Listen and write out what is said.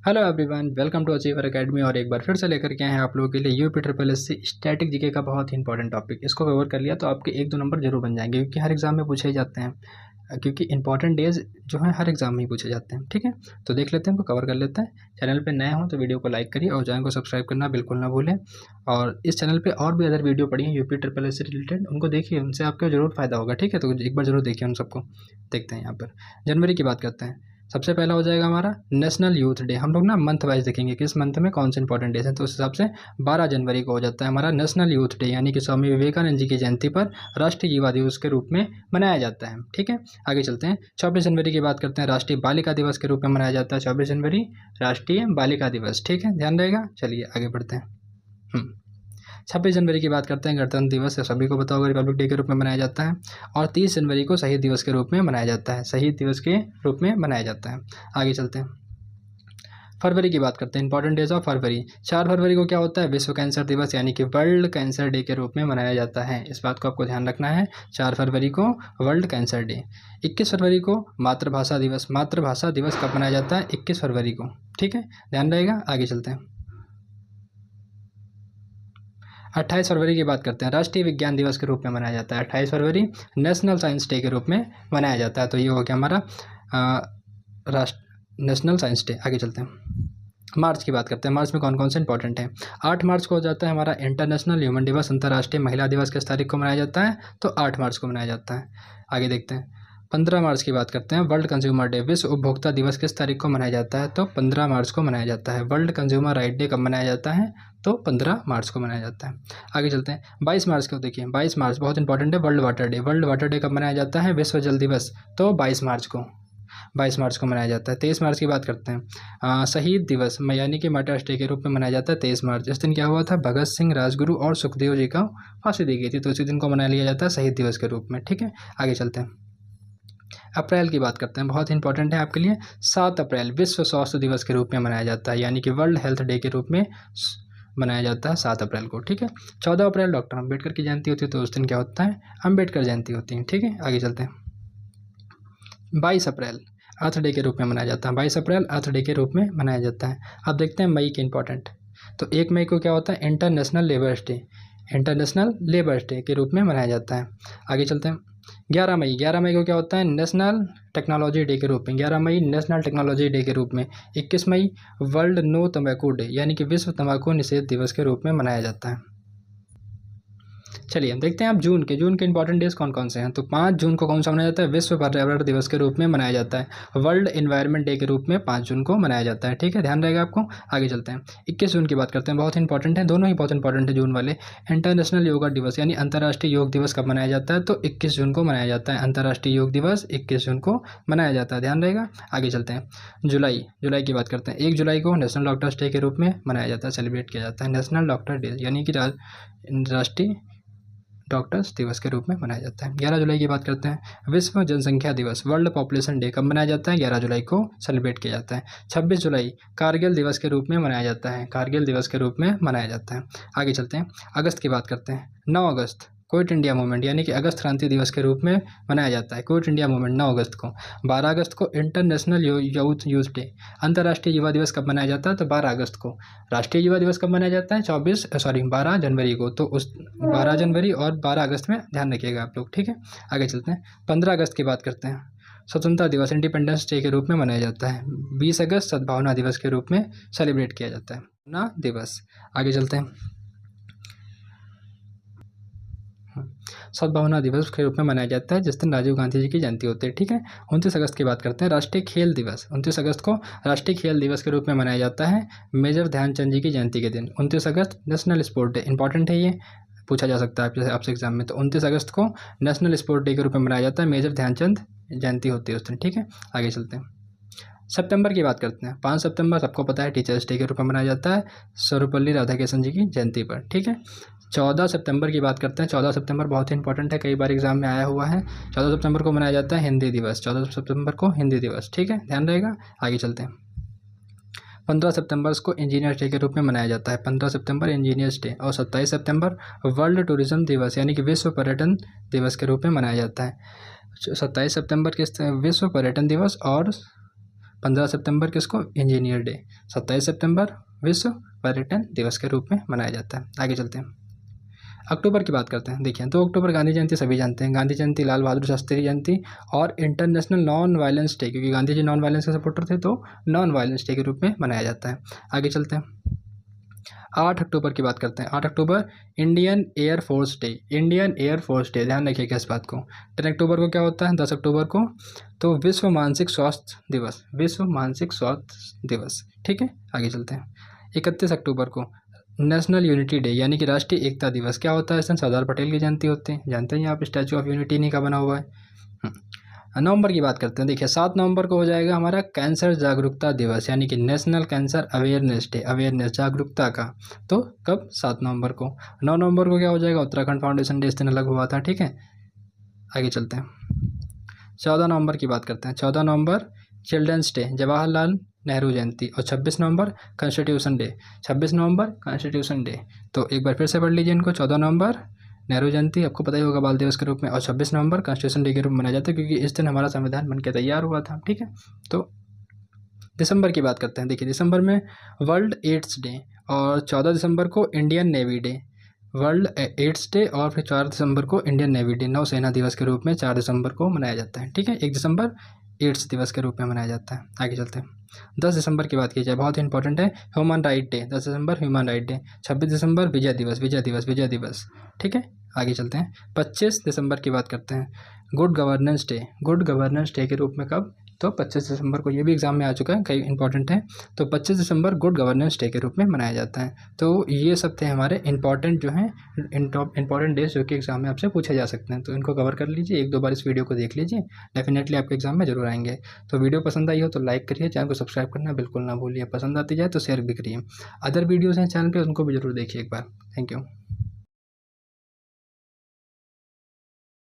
Hello everyone, welcome to achiever academy. और एक बार फिर से लेकर के आए हैं आप लोगों के लिए UP triple S C static GK का बहुत ही इंपॉर्टेंट टॉपिक। इसको कवर कर लिया तो आपके 1-2 नंबर जरूर बन जाएंगे, क्योंकि हर एग्जाम में पूछे ही जाते हैं, क्योंकि इंपॉर्टेंट डेज जो है हर एग्जाम में ही पूछे जाते हैं। ठीक है, तो देख लेते हैं, उनको कवर कर लेते हैं। चैनल पे नए हो तो वीडियो को लाइक करिए और चैनल को सब्सक्राइब करना बिल्कुल ना भूलें। और इस चैनल पे और भी अदर वीडियो पड़ी हैं यूपी ट्रिपल एस से रिलेटेड, उनको देखिए, उनसे आपको जरूर फायदा होगा। ठीक है, तो एक बार जरूर देखिए उन सबको। देखते हैं यहाँ पर जनवरी की बात करते हैं। सबसे पहला हो जाएगा हमारा नेशनल यूथ डे। हम लोग ना मंथ वाइज देखेंगे किस मंथ में कौन से इंपॉर्टेंट डेज हैं, तो उस हिसाब से 12 जनवरी को हो जाता है हमारा नेशनल यूथ डे, यानी कि स्वामी विवेकानंद जी की जयंती पर राष्ट्रीय युवा दिवस के रूप में मनाया जाता है। ठीक है, आगे चलते हैं। 24 जनवरी की बात करते हैं, राष्ट्रीय बालिका दिवस के रूप में मनाया जाता है। 24 जनवरी राष्ट्रीय बालिका दिवस। ठीक है, ध्यान रहेगा। चलिए आगे बढ़ते हैं। 26 जनवरी की बात करते हैं, गणतंत्र दिवस है, सभी को पता होगा, रिपब्लिक डे के रूप में मनाया जाता है। और 30 जनवरी को शहीद दिवस के रूप में मनाया जाता है, शहीद दिवस के रूप में मनाया जाता है। आगे चलते हैं, फरवरी की बात करते हैं, इंपॉर्टेंट डेज ऑफ फरवरी। 4 फरवरी को क्या होता है, विश्व कैंसर दिवस यानी कि वर्ल्ड कैंसर डे के रूप में मनाया जाता है। इस बात को आपको ध्यान रखना है, 4 फरवरी को वर्ल्ड कैंसर डे। 21 फरवरी को मातृभाषा दिवस। मातृभाषा दिवस कब मनाया जाता है, 21 फरवरी को। ठीक है, ध्यान रहेगा। आगे चलते हैं, 28 फरवरी की बात करते हैं, राष्ट्रीय विज्ञान दिवस के रूप में मनाया जाता है। 28 फरवरी नेशनल साइंस डे के रूप में मनाया जाता है। तो ये हो गया हमारा राष्ट्र नेशनल साइंस डे। आगे चलते हैं, मार्च की बात करते हैं। मार्च में कौन कौन से इंपॉर्टेंट है। 8 मार्च को हो जाता है हमारा इंटरनेशनल ह्यूमन दिवस, अंतर्राष्ट्रीय महिला दिवस किस तारीख को मनाया जाता है, तो 8 मार्च को मनाया जाता है। आगे देखते हैं, 15 मार्च की बात करते हैं, वर्ल्ड कंज्यूमर डे, विश्व उपभोक्ता दिवस किस तारीख को मनाया जाता है, तो 15 मार्च को मनाया जाता है। वर्ल्ड कंज्यूमर राइट डे कब मनाया जाता है, तो 15 मार्च को मनाया जाता है। आगे चलते हैं, 22 मार्च को देखिए, 22 मार्च बहुत इंपॉर्टेंट है, world water day. World water day कब मनाया जाता है, विश्व जल दिवस, तो 22 मार्च को, 22 मार्च को मनाया जाता है। 23 मार्च की बात करते हैं, शहीद दिवस यानी कि मार्टर्स डे के रूप में मनाया जाता है 23 मार्च। इस दिन क्या हुआ था, भगत सिंह, राजगुरु और सुखदेव जी का फांसी दी गई थी, तो इसी दिन को मना लिया जाता है शहीद दिवस के रूप में। ठीक है, आगे चलते हैं, अप्रैल की बात करते हैं, बहुत इंपॉर्टेंट है आपके लिए। 7 अप्रैल विश्व स्वास्थ्य दिवस के रूप में मनाया जाता है, यानी कि वर्ल्ड हेल्थ डे के रूप में मनाया जाता है 7 अप्रैल को। ठीक है, 14 अप्रैल डॉक्टर अम्बेडकर की जयंती होती है, तो उस दिन क्या होता है, अम्बेडकर जयंती होती है। ठीक है, आगे चलते हैं, 22 अप्रैल अर्थ डे के रूप में मनाया जाता है। 22 अप्रैल अर्थ डे के रूप में मनाया जाता है। अब देखते हैं मई के इंपॉर्टेंट। तो 1 मई को क्या होता है, international labours day, international labours day के रूप में मनाया जाता है। आगे चलते हैं, 11 मई, 11 मई को क्या होता है, नेशनल टेक्नोलॉजी डे के रूप में, 11 मई नेशनल टेक्नोलॉजी डे के रूप में। 21 मई वर्ल्ड नो तंबाकू डे, यानी कि विश्व तंबाकू निषेध दिवस के रूप में मनाया जाता है। चलिए देखते हैं अब जून के इंपॉर्टेंट डेज कौन कौन से हैं। तो 5 जून को कौन सा मनाया जाता है, विश्व पर्यावरण दिवस के रूप में मनाया जाता है। वर्ल्ड एनवायरनमेंट डे के रूप में 5 जून को मनाया जाता है। ठीक है, ध्यान रहेगा आपको। आगे चलते हैं, 21 जून की बात करते हैं, बहुत इंपॉर्टेंट है, दोनों ही बहुत इंपॉर्टेंट है जून वाले। इंटरनेशनल योगा दिवस यानी अंतर्राष्ट्रीय योग दिवस कब मनाया जाता है, तो 21 जून को मनाया जाता है। अंतर्राष्ट्रीय योग दिवस 21 जून को मनाया जाता है, ध्यान रहेगा। आगे चलते हैं, जुलाई की बात करते हैं। 1 जुलाई को नेशनल डॉक्टर्स डे के रूप में मनाया जाता है, सेलिब्रेट किया जाता है। नेशनल डॉक्टर डे यानी कि राष्ट्रीय डॉक्टर्स दिवस के रूप में मनाया जाता है। 11 जुलाई की बात करते हैं, विश्व जनसंख्या दिवस, वर्ल्ड पॉपुलेशन डे कब मनाया जाता है, 11 जुलाई को सेलिब्रेट किया जाता है। 26 जुलाई कारगिल दिवस के रूप में मनाया जाता है, कारगिल दिवस के रूप में मनाया जाता है। आगे चलते हैं, अगस्त की बात करते हैं। 9 अगस्त क्विट इंडिया मूवमेंट यानी कि अगस्त क्रांति दिवस के रूप में मनाया जाता है, क्विट इंडिया मूवमेंट 9 अगस्त को। 12 अगस्त को इंटरनेशनल यूथ डे, अंतर्राष्ट्रीय युवा दिवस कब मनाया जाता है, तो 12 अगस्त को। राष्ट्रीय युवा दिवस कब मनाया जाता है, 12 जनवरी को। तो उस 12 जनवरी और 12 अगस्त में ध्यान रखिएगा आप लोग। ठीक है, आगे चलते हैं, 15 अगस्त की बात करते हैं। स्वतंत्रता दिवस इंडिपेंडेंस डे के रूप में मनाया जाता है। 20 अगस्त सद्भावना दिवस के रूप में सेलिब्रेट किया जाता है, ना दिवस। आगे चलते हैं, सद्भावना दिवस के रूप में मनाया जाता है जिस दिन राजीव गांधी जी की जयंती होती है। ठीक है, 29 अगस्त की बात करते हैं, राष्ट्रीय खेल दिवस। 29 अगस्त को राष्ट्रीय खेल दिवस के रूप में मनाया जाता है, मेजर ध्यानचंद जी की जयंती के दिन। 29 अगस्त नेशनल स्पोर्ट डे, इंपॉर्टेंट है, ये पूछा जा सकता है आपसे एग्जाम में। तो 29 अगस्त को नेशनल स्पोर्ट डे के रूप में मनाया जाता है, मेजर ध्यानचंद जयंती होती है उस दिन। ठीक है, आगे चलते हैं, सितंबर की बात करते हैं। 5 सितंबर सबको पता है टीचर्स डे के रूप में मनाया जाता है, सर्वपल्ली राधाकृष्णन जी की जयंती पर। ठीक है, 14 सितंबर की बात करते हैं। 14 सितंबर बहुत ही इंपॉर्टेंट है, कई बार एग्जाम में आया हुआ है। 14 सितंबर को मनाया जाता है हिंदी दिवस, 14 सितंबर को हिंदी दिवस। ठीक है, ध्यान रहेगा। आगे चलते हैं, 15 सितंबर को इंजीनियर्स डे के रूप में मनाया जाता है, 15 सितंबर इंजीनियर्स डे। और 27 सितंबर वर्ल्ड टूरिज्म दिवस यानी कि विश्व पर्यटन दिवस के रूप में मनाया जाता है। 27 सितंबर के विश्व पर्यटन दिवस और 15 सितंबर किसको, इंजीनियर डे। 27 सितंबर विश्व पर्यटन दिवस के रूप में मनाया जाता है। आगे चलते हैं, अक्टूबर की बात करते हैं। देखिए 2 अक्टूबर गांधी जयंती सभी जानते हैं, गांधी जयंती, लाल बहादुर शास्त्री जयंती और इंटरनेशनल नॉन वायलेंस डे, क्योंकि गांधी जी नॉन वायलेंस के सपोर्टर थे तो नॉन वायलेंस डे के रूप में मनाया जाता है। आगे चलते हैं, 8 अक्टूबर की बात करते हैं। 8 अक्टूबर Indian air force day, Indian air force day, ध्यान रखिएगा इस बात को। 10 अक्टूबर को क्या होता है, 10 अक्टूबर को तो विश्व मानसिक स्वास्थ्य दिवस, विश्व मानसिक स्वास्थ्य दिवस, ठीक है। आगे चलते हैं, 31 अक्टूबर को नेशनल यूनिटी डे यानी कि राष्ट्रीय एकता दिवस। क्या होता है, इस दिन सरदार पटेल की जयंती होती है, जानते हैं आप, स्टैचू ऑफ यूनिटी इन्हीं का बना हुआ है। नवंबर की बात करते हैं। देखिए 7 नवंबर को हो जाएगा हमारा कैंसर जागरूकता दिवस यानी कि national cancer awareness day, awareness जागरूकता का, तो कब, 7 नवंबर को। 9 नवंबर को क्या हो जाएगा, उत्तराखंड फाउंडेशन डे, इस दिन अलग हुआ था, ठीक है। आगे चलते हैं, 14 नवंबर की बात करते हैं। 14 नवंबर चिल्ड्रंस डे, जवाहरलाल नेहरू जयंती, और 26 नवंबर कॉन्स्टिट्यूशन डे, 26 नवंबर कॉन्स्टिट्यूशन डे। तो एक बार फिर से पढ़ लीजिए इनको, 14 नवंबर नेहरू जयंती आपको पता ही होगा बाल दिवस के रूप में, और 26 नवंबर कॉन्स्टिट्यूशन डे के रूप में मनाया जाता है क्योंकि इस दिन हमारा संविधान बनकर तैयार हुआ था, ठीक है। तो दिसंबर की बात करते हैं। देखिए दिसंबर में वर्ल्ड एड्स डे, और 14 दिसंबर को Indian navy day, world AIDS day, और फिर 4 दिसंबर को इंडियन नेवी डे, नौसेना दिवस के रूप में 4 दिसंबर को मनाया जाता है, ठीक है। 1 दिसंबर एड्स दिवस के रूप में मनाया जाता है। आगे चलते हैं, 10 दिसंबर की बात की जाए, बहुत ही इंपॉर्टेंट है, ह्यूमन राइट डे, 10 दिसंबर ह्यूमन राइट डे। 26 दिसंबर विजय दिवस, विजय दिवस, विजय दिवस, ठीक है। आगे चलते हैं, 25 दिसंबर की बात करते हैं, good governance day, good governance day के रूप में कब, तो 25 दिसंबर को, ये भी एग्जाम में आ चुका है, कई इंपॉर्टेंट है, तो 25 दिसंबर गुड गवर्नेंस डे के रूप में मनाया जाता है। तो ये सब थे हमारे इंपॉर्टेंट जो हैं, इंपॉर्टेंट डेज जो कि एग्जाम में आपसे पूछे जा सकते हैं, तो इनको कवर कर लीजिए, 1-2 बार इस वीडियो को देख लीजिए, डेफिनेटली आपके एग्जाम में जरूर आएंगे। तो वीडियो पसंद आई हो तो लाइक करिए, चैनल को सब्सक्राइब करना बिल्कुल ना भूलिए, पसंद आती जाए तो शेयर भी करिए। अदर वीडियोज़ हैं चैनल पर, उनको भी जरूर देखिए एक बार। Thank you.